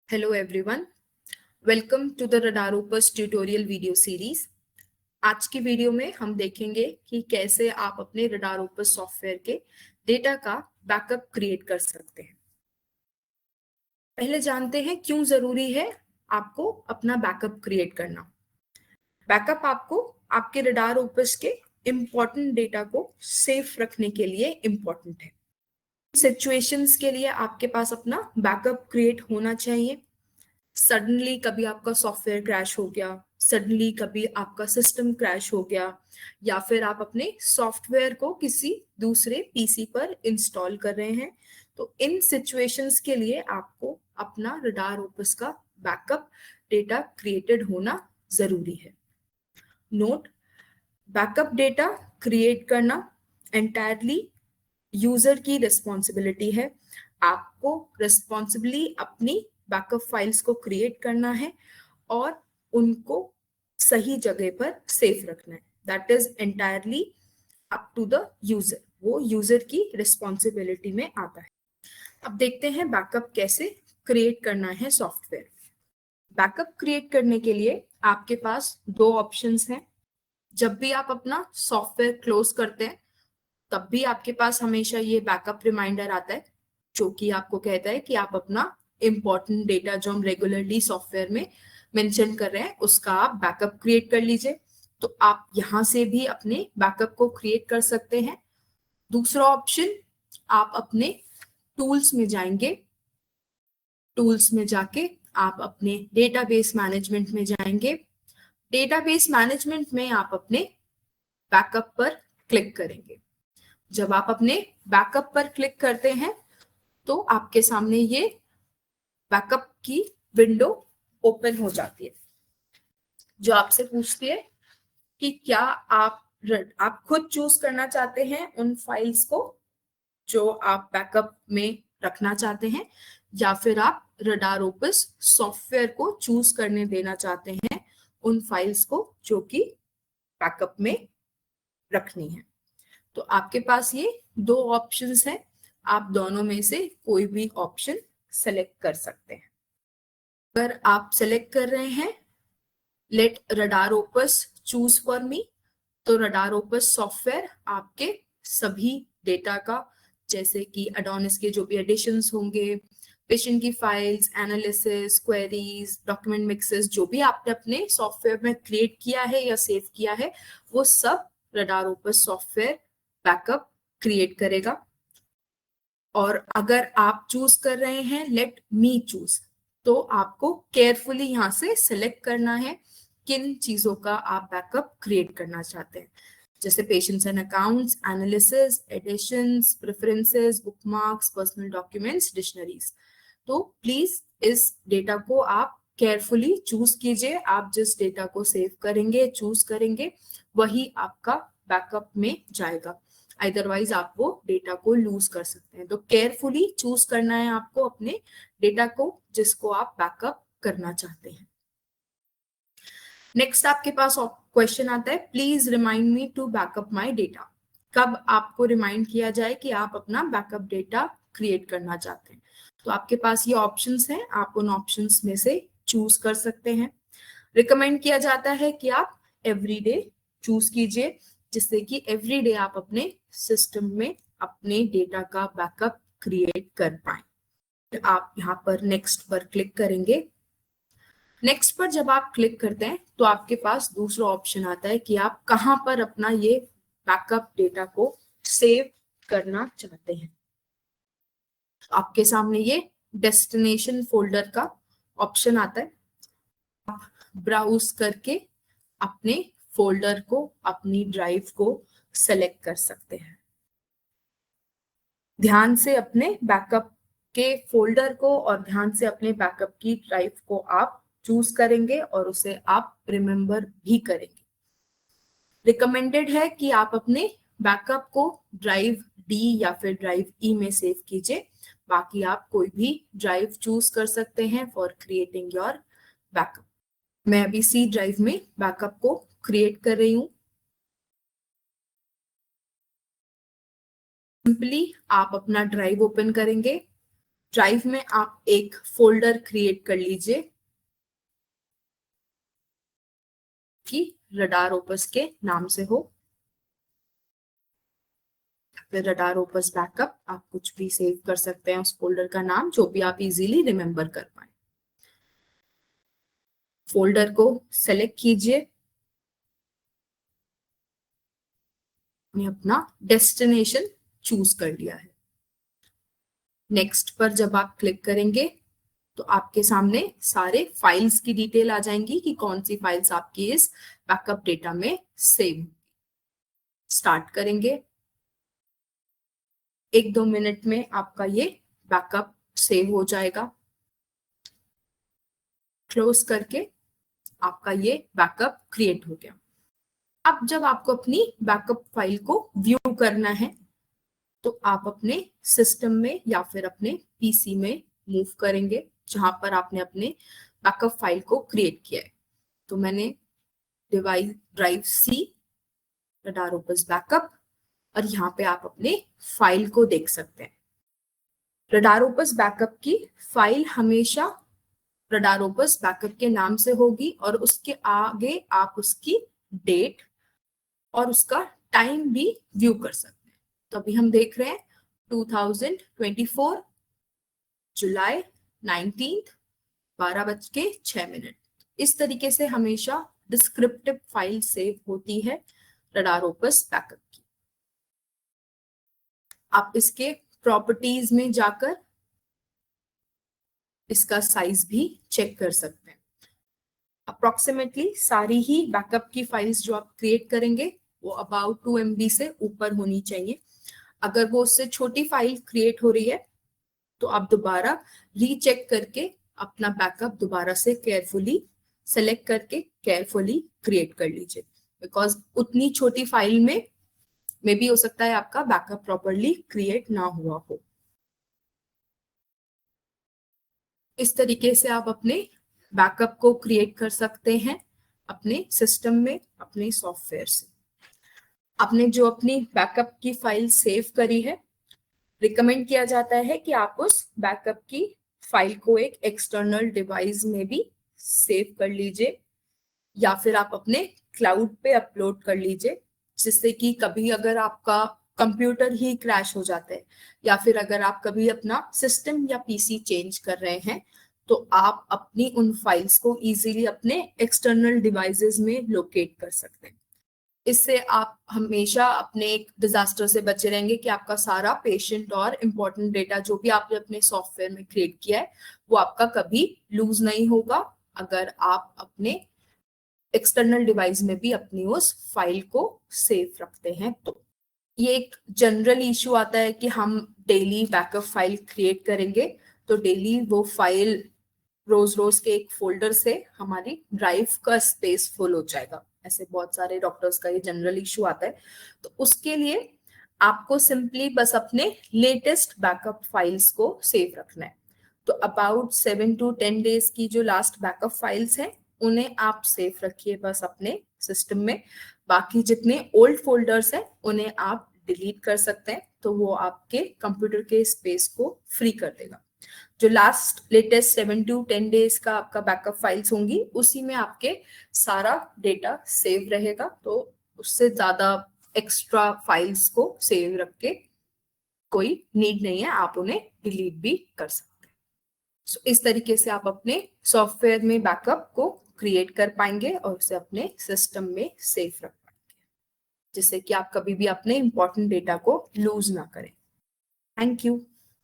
Hello everyone, welcome to the Radaropus tutorial video series. आज की video में हम देखेंगे कि कैसे आप अपने रडारोपस सॉफ्टवेयर के डेटा का बैकअप क्रिएट कर सकते हैं। पहले जानते हैं क्यों जरूरी है आपको अपना बैकअप क्रिएट करना। बैकअप आपको आपके रडारोपस के इम्पोर्टेंट डेटा को सेफ रखने के लिए इम्पोर्टेंट है। सिचुएशंस के लिए आपके पास अपना बैकअप क्रिएट होना चाहिए। सडनली कभी आपका सॉफ्टवेयर क्रैश हो गया, सडनली कभी आपका सिस्टम क्रैश हो गया, या फिर आप अपने सॉफ्टवेयर को किसी दूसरे पीसी पर इंस्टॉल कर रहे हैं, तो इन सिचुएशंस के लिए आपको अपना रडारोपस का बैकअप डेटा क्रिएटेड होना जरूरी है। नोट, बैकअप डेटा क्रिएट करना एंटायरली यूजर की रिस्पॉन्सिबिलिटी है। आपको रिस्पॉन्सिबली अपनी बैकअप फाइल्स को क्रिएट करना है और उनको सही जगह पर सेफ रखना है। That is entirely up to the user, वो यूजर की रिस्पॉन्सिबिलिटी में आता है। अब देखते हैं बैकअप कैसे क्रिएट करना है सॉफ्टवेयर। बैकअप क्रिएट करने के लिए आपके पास दो ऑप्शंस हैं। जब भी आप अपना सॉफ्टवेयर क्लोज करते हैं तब भी आपके पास हमेशा ये बैकअप रिमाइंडर आता है जो कि आपको कहता है कि आप अपना इंपॉर्टेंट डेटा जो हम रेगुलरली सॉफ्टवेयर में मेंशन कर रहे हैं उसका आप बैकअप क्रिएट कर लीजिए। तो आप यहाँ से भी अपने बैकअप को क्रिएट कर सकते हैं। दूसरा ऑप्शन, आप अपने टूल्स में जाएंगे, टूल्स में जाके आप अपने डेटाबेस मैनेजमेंट में जाएंगे। डेटाबेस मैनेजमेंट में आप अपने बैकअप पर क्लिक करेंगे। जब आप अपने बैकअप पर क्लिक करते हैं तो आपके सामने ये बैकअप की विंडो ओपन हो जाती है जो आपसे पूछती है कि क्या आप खुद चूज करना चाहते हैं उन फाइल्स को जो आप बैकअप में रखना चाहते हैं, या फिर आप रडारोपस सॉफ्टवेयर को चूज करने देना चाहते हैं उन फाइल्स को जो कि बैकअप में रखनी है। तो आपके पास ये दो ऑप्शंस हैं, आप दोनों में से कोई भी ऑप्शन सेलेक्ट कर सकते हैं। अगर आप सेलेक्ट कर रहे हैं लेट रडारोपस चूज फॉर मी, तो रडारोपस सॉफ्टवेयर आपके सभी डेटा का, जैसे कि एडोनिस के जो भी एडिशंस होंगे, पेशेंट की files, analysis, queries, document mixes, जो भी आपने अपने सॉफ्टवेयर में क्रिएट किया है या सेव किया है, वो सब रडारोपस सॉफ्टवेयर बैकअप क्रिएट करेगा। और अगर आप चूज कर रहे हैं लेट मी चूज, तो आपको केयरफुली यहाँ से सिलेक्ट करना है किन चीजों का आप बैकअप क्रिएट करना चाहते हैं, जैसे patients and accounts, analysis, additions, preferences, bookmarks, personal documents, dictionaries. तो प्लीज इस डेटा को आप केयरफुली चूज कीजिए। आप जिस डेटा को सेव करेंगे, चूज करेंगे, वही आपका बैकअप में जाएगा, अदरवाइज आप वो डेटा को लूज कर सकते हैं। तो केयरफुली चूज करना है आपको अपने डेटा को जिसको आप बैकअप करना चाहते हैं। नेक्स्ट आपके पास क्वेश्चन आता है, please remind me to backup my data. कब आपको रिमाइंड किया जाए कि आप अपना बैकअप डेटा क्रिएट करना चाहते हैं। तो आपके पास ये ऑप्शंस हैं, आप उन ऑप्शंस में से चूज कर सकते हैं। रिकमेंड किया जाता है कि आप एवरीडे चूज कीजिए, जिससे कि एवरीडे आप अपने सिस्टम में अपने डेटा का बैकअप क्रिएट कर पाए। आप यहाँ पर नेक्स्ट पर क्लिक करेंगे। नेक्स्ट पर जब आप क्लिक करते हैं तो आपके पास दूसरा ऑप्शन आता है कि आप कहाँ पर अपना ये बैकअप डेटा को सेव करना चाहते हैं। आपके सामने ये डेस्टिनेशन फोल्डर का ऑप्शन आता है। आप ब्राउज करके अपने फोल्डर को, अपनी ड्राइव को सेलेक्ट कर सकते हैं। ध्यान से अपने बैकअप के फोल्डर को और ध्यान से अपने बैकअप की ड्राइव को आप चूज करेंगे और उसे आप रिमेंबर भी करेंगे। रिकमेंडेड है कि आप अपने बैकअप को ड्राइव डी या फिर ड्राइव ई में सेव कीजिए। बाकी आप कोई भी ड्राइव चूज कर सकते हैं फॉर क्रिएटिंग योर बैकअप। मैं अभी सी ड्राइव में बैकअप को क्रिएट कर रही हूँ। सिंपली आप अपना ड्राइव ओपन करेंगे। ड्राइव में आप एक फोल्डर क्रिएट कर लीजिए कि रडार ओपस के नाम से हो, फिर रडार ओपस बैकअप, आप कुछ भी सेव कर सकते हैं उस फोल्डर का नाम, जो भी आप इजीली रिमेम्बर कर पाए। फोल्डर को सेलेक्ट कीजिए, अपना डेस्टिनेशन चूज कर लिया है। नेक्स्ट पर जब आप क्लिक करेंगे तो आपके सामने सारे फाइल्स की डिटेल आ जाएंगी कि कौन सी फाइल्स आपकी इस बैकअप डेटा में सेव। स्टार्ट करेंगे, 1-2 मिनट में आपका ये बैकअप सेव हो जाएगा। क्लोज करके आपका ये बैकअप क्रिएट हो गया। अब जब आपको अपनी बैकअप फाइल को व्यू करना है तो आप अपने सिस्टम में या फिर अपने पीसी में मूव करेंगे जहां पर आपने अपने बैकअप फाइल को क्रिएट किया है। तो मैंने device drive C, radar opus backup, और यहाँ पे आप अपने फाइल को देख सकते हैं। रडार ओपस बैकअप की फाइल हमेशा रडार ओपस बैकअप के नाम से होगी और उसके आगे आप उसकी डेट और उसका टाइम भी व्यू कर सकते हैं। तो अभी हम देख रहे हैं 2024 जुलाई 19 12:06। इस तरीके से हमेशा डिस्क्रिप्टिव फाइल सेव होती है रडार ओपस बैकअप की। आप इसके प्रॉपर्टीज में जाकर इसका साइज भी चेक कर सकते हैं। अप्रोक्सीमेटली सारी ही बैकअप की फाइल्स जो आप क्रिएट करेंगे वो अबाउट 2 MB से ऊपर होनी चाहिए। अगर वो उससे छोटी फाइल क्रिएट हो रही है तो आप दोबारा रीचेक करके अपना बैकअप दोबारा से केयरफुली सेलेक्ट करके केयरफुली क्रिएट कर लीजिए, बिकॉज उतनी छोटी फाइल में भी हो सकता है आपका बैकअप प्रॉपरली क्रिएट ना हुआ हो। इस तरीके से आप अपने बैकअप को क्रिएट कर सकते हैं अपने सिस्टम में, अपने सॉफ्टवेयर से। आपने जो अपनी बैकअप की फाइल सेव करी है, रिकमेंड किया जाता है कि आप उस बैकअप की फाइल को एक एक्सटर्नल डिवाइस में भी सेव कर लीजिए या फिर आप अपने क्लाउड पे अपलोड कर लीजिए, जिससे कि कभी अगर आपका कंप्यूटर ही क्रैश हो जाता है या फिर अगर आप कभी अपना सिस्टम या पीसी चेंज कर रहे हैं तो आप अपनी उन फाइल्स को इजीली अपने एक्सटर्नल डिवाइसेस में लोकेट कर सकते हैं। इससे आप हमेशा अपने एक डिजास्टर से बचे रहेंगे कि आपका सारा पेशेंट और इम्पोर्टेंट डेटा जो भी आपने अपने सॉफ्टवेयर में क्रिएट किया है वो आपका कभी लूज नहीं होगा अगर आप अपने एक्सटर्नल डिवाइस में भी अपनी उस फाइल को सेव रखते हैं। तो ये एक जनरल इशू आता है कि हम डेली बैकअप फाइल क्रिएट करेंगे तो डेली वो फाइल रोज रोज के एक फोल्डर से हमारी ड्राइव का स्पेस फुल हो जाएगा। ऐसे बहुत सारे डॉक्टर्स का ये जनरल इशू आता है। तो उसके लिए आपको सिंपली बस अपने लेटेस्ट बैकअप फाइल्स को सेव रखना है। तो अबाउट 7 to 10 डेज की जो लास्ट बैकअप फाइल्स हैं उन्हें आप सेव रखिए बस अपने सिस्टम में। बाकी जितने ओल्ड फोल्डर्स हैं उन्हें आप डिलीट कर सकते हैं, तो वो आपके कंप्यूटर के स्पेस को फ्री कर देगा। जो लास्ट लेटेस्ट 7 to 10 डेज का आपका बैकअप फाइल्स होंगी उसी में आपके सारा डेटा सेव रहेगा, तो उससे ज्यादा एक्स्ट्रा फाइल्स को सेव रख के कोई नीड नहीं है, आप उन्हें डिलीट भी कर सकते हैं। So, इस तरीके से आप अपने सॉफ्टवेयर में बैकअप को क्रिएट कर पाएंगे और उसे अपने सिस्टम में सेव रख पाएंगे, जिससे कि आप कभी भी अपने इंपॉर्टेंट डेटा को लूज ना करें। Thank you.